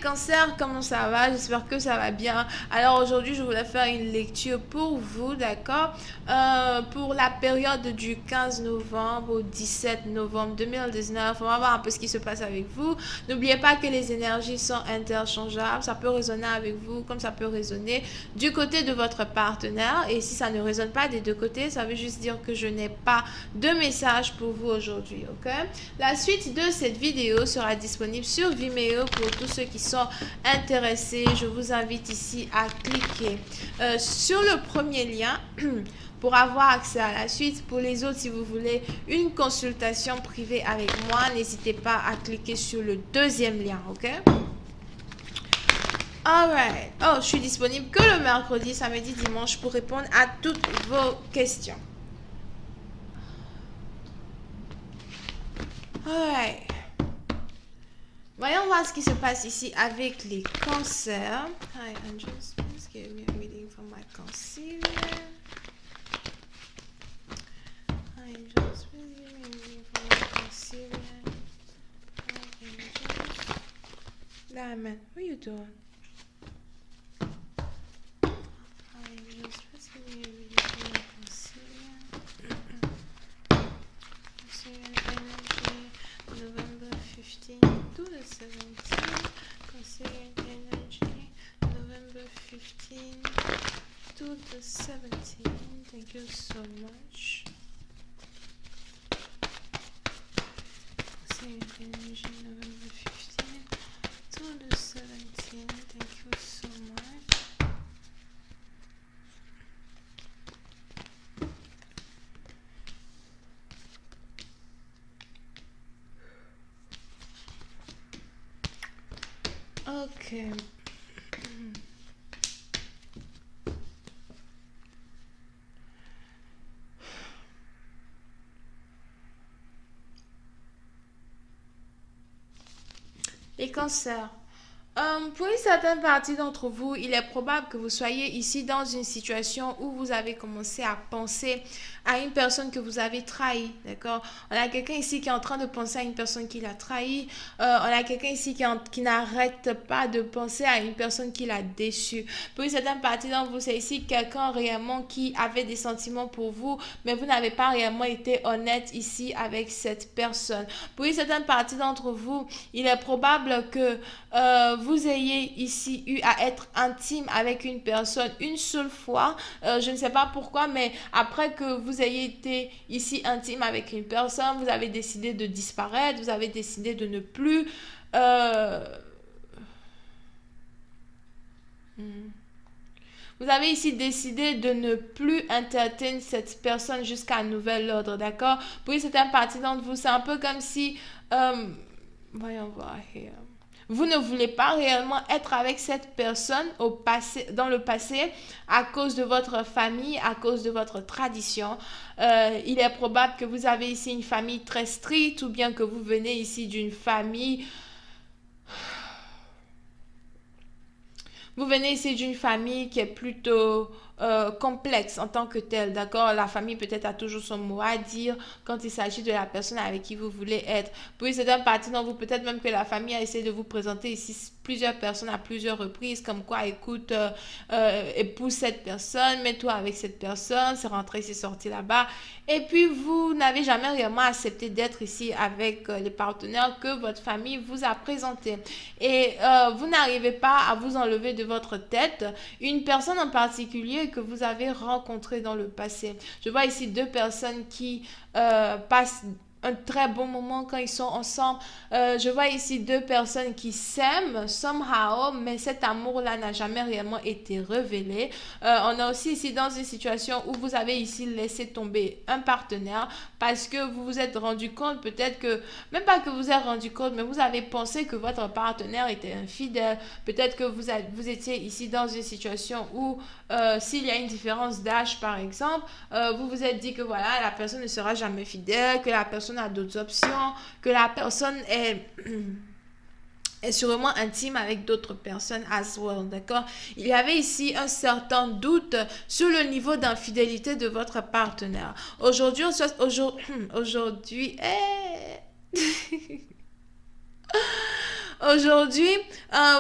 Cancer, comment ça va? J'espère que ça va bien. Alors aujourd'hui, je voulais faire une lecture pour vous, d'accord? Pour la période du 15 novembre au 17 novembre 2019. On va voir un peu ce qui se passe avec vous. N'oubliez pas que les énergies sont interchangeables. Ça peut résonner avec vous comme ça peut résonner du côté de votre partenaire. Et si ça ne résonne pas des deux côtés, ça veut juste dire que je n'ai pas de message pour vous aujourd'hui, ok? La suite de cette vidéo sera disponible sur Vimeo pour tous ceux qui sont intéressés. Je vous invite ici à cliquer sur le premier lien pour avoir accès à la suite. Pour les autres, si vous voulez une consultation privée avec moi, n'hésitez pas à cliquer sur le deuxième lien, ok? Alright. Oh, je suis disponible que le mercredi, samedi, dimanche pour répondre à toutes vos questions. Alright. Voyons voir ce qui se passe ici avec les cancers. Hi, angels, please give me a reading for my Cancerian. Hi, angels, please give me a reading for my Cancerian. Hi, angels. Diamond, what are you doing? Hi, angels, please give me a reading for my Cancerian. Cancerian energy, November 15 to the 17th. Cancerian energy, November 15 to the 17th. Thank you so much. Cancerian energy, November 15 to the 17th. Thank you so much. Okay. Les cancers. Pour une certaine partie d'entre vous, il est probable que vous soyez ici dans une situation où vous avez commencé à penser à une personne que vous avez trahie, d'accord? On a quelqu'un ici qui est en train de penser à une personne qui l'a trahi. On a quelqu'un ici qui n'arrête pas de penser à une personne qui l'a déçu. Pour une certaine partie d'entre vous, c'est ici quelqu'un réellement qui avait des sentiments pour vous, mais vous n'avez pas réellement été honnête ici avec cette personne. Pour une certaine partie d'entre vous, il est probable que vous ayez ici eu à être intime avec une personne une seule fois. Je ne sais pas pourquoi, mais après que vous ayez été ici intime avec une personne, vous avez décidé de disparaître, vous avez décidé de ne plus... Vous avez ici décidé de ne plus entertain cette personne jusqu'à un nouvel ordre, d'accord? Pour une certaine partie d'entre vous, c'est un peu comme si... voyons voir here. Vous ne voulez pas réellement être avec cette personne au passé, dans le passé à cause de votre famille, à cause de votre tradition. Il est probable que vous avez ici une famille très stricte ou bien que vous venez ici d'une famille... Vous venez ici d'une famille qui est plutôt complexe en tant que telle, d'accord? La famille peut-être a toujours son mot à dire quand il s'agit de la personne avec qui vous voulez être. Puis c'est un parti dont vous, peut-être même que la famille a essayé de vous présenter ici plusieurs personnes à plusieurs reprises, comme quoi, écoute, épouse cette personne, mets-toi avec cette personne, c'est rentré, c'est sorti là-bas. Et puis, vous n'avez jamais réellement accepté d'être ici avec les partenaires que votre famille vous a présentés. Et vous n'arrivez pas à vous enlever de votre tête une personne en particulier que vous avez rencontrée dans le passé. Je vois ici deux personnes qui passent un très bon moment quand ils sont ensemble. Je vois ici deux personnes qui s'aiment somehow, mais cet amour-là n'a jamais réellement été révélé. On a aussi ici dans une situation où vous avez ici laissé tomber un partenaire parce que vous vous êtes rendu compte, peut-être que, même pas que vous vous êtes rendu compte, mais vous avez pensé que votre partenaire était infidèle. Peut-être que vous étiez ici dans une situation où s'il y a une différence d'âge par exemple, vous vous êtes dit que voilà, la personne ne sera jamais fidèle, que la personne a d'autres options, que la personne est sûrement intime avec d'autres personnes as well, d'accord? Il y avait ici un certain doute sur le niveau d'infidélité de votre partenaire. Aujourd'hui, Aujourd'hui,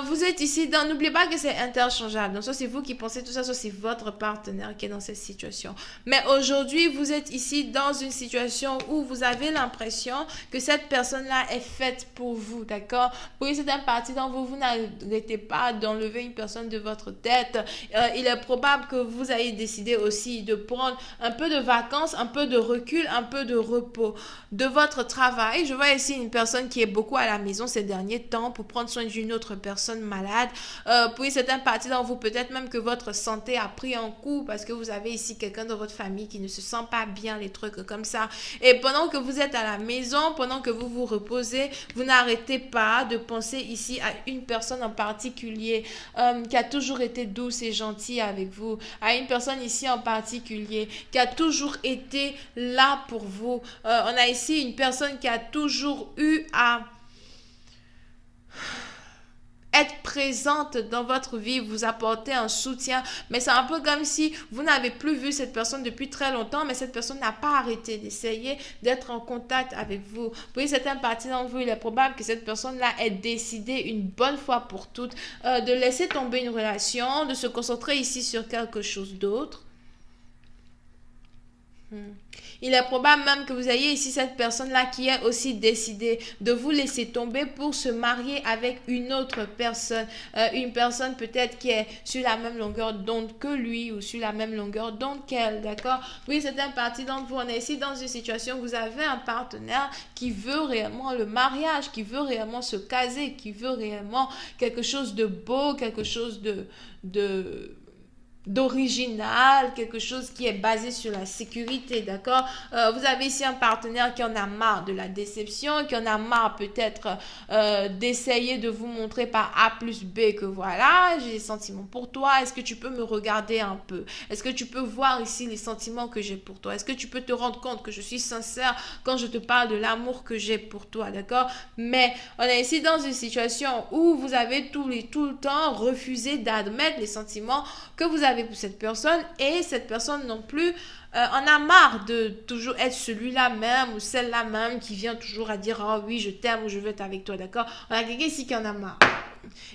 vous êtes ici dans... N'oubliez pas que c'est interchangeable. Donc, soit c'est vous qui pensez tout ça, soit c'est votre partenaire qui est dans cette situation. Mais aujourd'hui, vous êtes ici dans une situation où vous avez l'impression que cette personne-là est faite pour vous, d'accord? Pour certaines parties dans vous, vous n'arrêtez pas d'enlever une personne de votre tête. Il est probable que vous ayez décidé aussi de prendre un peu de vacances, un peu de recul, un peu de repos de votre travail. Je vois ici une personne qui est beaucoup à la maison ces derniers temps pour prendre soin d'une autre personne malade. Pour certaines parties dans vous, peut-être même que votre santé a pris un coup parce que vous avez ici quelqu'un de votre famille qui ne se sent pas bien, les trucs comme ça. Et pendant que vous êtes à la maison, pendant que vous vous reposez, vous n'arrêtez pas de penser ici à une personne en particulier qui a toujours été douce et gentille avec vous, à une personne ici en particulier qui a toujours été là pour vous. On a ici une personne qui a toujours eu à être présente dans votre vie, vous apporter un soutien, mais c'est un peu comme si vous n'avez plus vu cette personne depuis très longtemps, mais cette personne n'a pas arrêté d'essayer d'être en contact avec vous. Pour certaines parties d'entre vous, il est probable que cette personne-là ait décidé une bonne fois pour toutes de laisser tomber une relation, de se concentrer ici sur quelque chose d'autre. Il est probable même que vous ayez ici cette personne-là qui est aussi décidée de vous laisser tomber pour se marier avec une autre personne. Une personne peut-être qui est sur la même longueur d'onde que lui ou sur la même longueur d'onde qu'elle, d'accord? Oui, c'est une partie d'entre vous. On est ici dans une situation où vous avez un partenaire qui veut réellement le mariage, qui veut réellement se caser, qui veut réellement quelque chose de beau, quelque chose d'original, quelque chose qui est basé sur la sécurité, d'accord? Vous avez ici un partenaire qui en a marre de la déception, qui en a marre peut-être d'essayer de vous montrer par A plus B que voilà, j'ai des sentiments pour toi, est-ce que tu peux me regarder un peu? Est-ce que tu peux voir ici les sentiments que j'ai pour toi? Est-ce que tu peux te rendre compte que je suis sincère quand je te parle de l'amour que j'ai pour toi, d'accord? Mais on est ici dans une situation où vous avez tout le temps refusé d'admettre les sentiments que vous avez pour cette personne et cette personne non plus en a marre de toujours être celui-là même ou celle-là même qui vient toujours à dire oh oui je t'aime ou je veux être avec toi, d'accord? On a quelqu'un ici qui en a marre.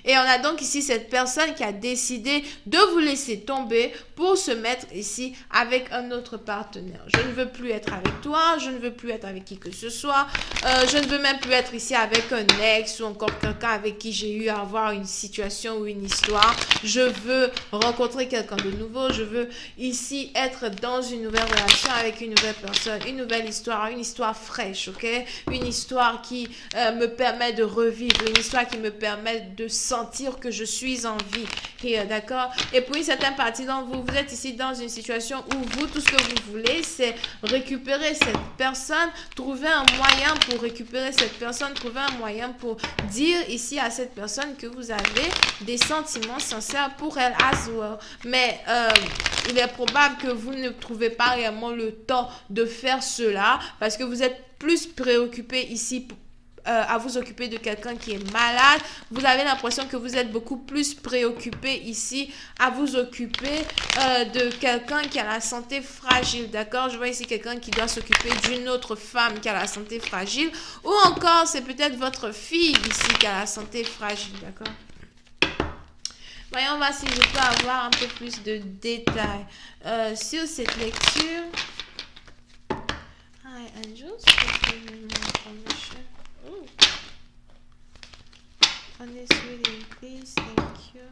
Et on a donc ici cette personne qui a décidé de vous laisser tomber pour se mettre ici avec un autre partenaire. Je ne veux plus être avec toi, je ne veux plus être avec qui que ce soit, je ne veux même plus être ici avec un ex ou encore quelqu'un avec qui j'ai eu à avoir une situation ou une histoire. Je veux rencontrer quelqu'un de nouveau, je veux ici être dans une nouvelle relation avec une nouvelle personne, une nouvelle histoire, une histoire fraîche, ok? Une histoire qui me permet de revivre, une histoire qui me permet de sentir que je suis en vie, d'accord? Et puis certaines parties d'entre vous, vous êtes ici dans une situation où vous, tout ce que vous voulez, c'est récupérer cette personne, trouver un moyen pour récupérer cette personne, trouver un moyen pour dire ici à cette personne que vous avez des sentiments sincères pour elle as well. Mais il est probable que vous ne trouvez pas réellement le temps de faire cela parce que vous êtes plus préoccupé ici à vous occuper de quelqu'un qui est malade. Vous avez l'impression que vous êtes beaucoup plus préoccupé ici à vous occuper de quelqu'un qui a la santé fragile, d'accord? Je vois ici quelqu'un qui doit s'occuper d'une autre femme qui a la santé fragile ou encore c'est peut-être votre fille ici qui a la santé fragile, d'accord? Voyons voir si je peux avoir un peu plus de détails sur cette lecture. Hi, angels. Ooh. On this reading, please, thank you.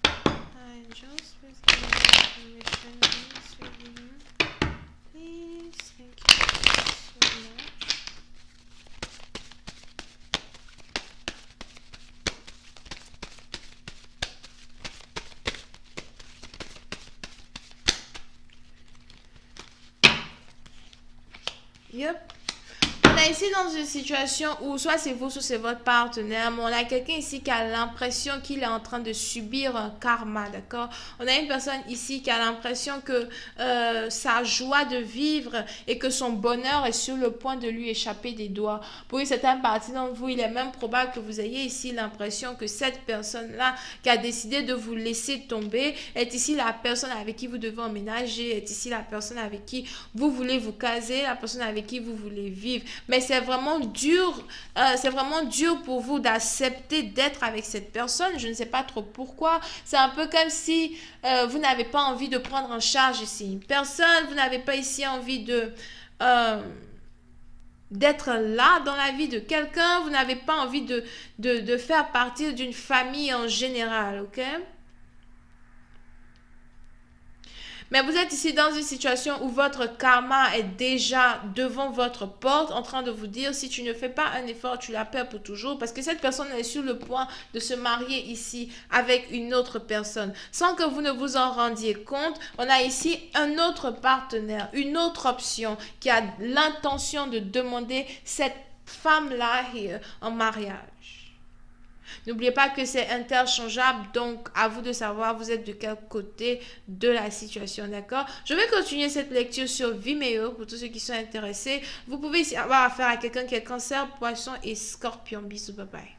Hi, angels, please give me information on this reading. Please, thank you so much. Yep. On est ici dans une situation où soit c'est vous, soit c'est votre partenaire, mais on a quelqu'un ici qui a l'impression qu'il est en train de subir un karma, d'accord? On a une personne ici qui a l'impression que sa joie de vivre et que son bonheur est sur le point de lui échapper des doigts. Pour une certaine partie d'entre vous, il est même probable que vous ayez ici l'impression que cette personne-là qui a décidé de vous laisser tomber est ici la personne avec qui vous devez emménager, est ici la personne avec qui vous voulez vous caser, la personne avec qui vous voulez vivre. Mais c'est vraiment dur pour vous d'accepter d'être avec cette personne. Je ne sais pas trop pourquoi. C'est un peu comme si vous n'avez pas envie de prendre en charge ici une personne, vous n'avez pas ici envie euh, d'être là dans la vie de quelqu'un, vous n'avez pas envie de faire partie d'une famille en général, ok? Mais vous êtes ici dans une situation où votre karma est déjà devant votre porte en train de vous dire si tu ne fais pas un effort, tu la perds pour toujours parce que cette personne est sur le point de se marier ici avec une autre personne. Sans que vous ne vous en rendiez compte, on a ici un autre partenaire, une autre option qui a l'intention de demander cette femme-là en mariage. N'oubliez pas que c'est interchangeable, donc à vous de savoir vous êtes de quel côté de la situation, d'accord? Je vais continuer cette lecture sur Vimeo pour tous ceux qui sont intéressés. Vous pouvez ici avoir affaire à quelqu'un qui est cancer, poisson et scorpion. Bisous, bye bye.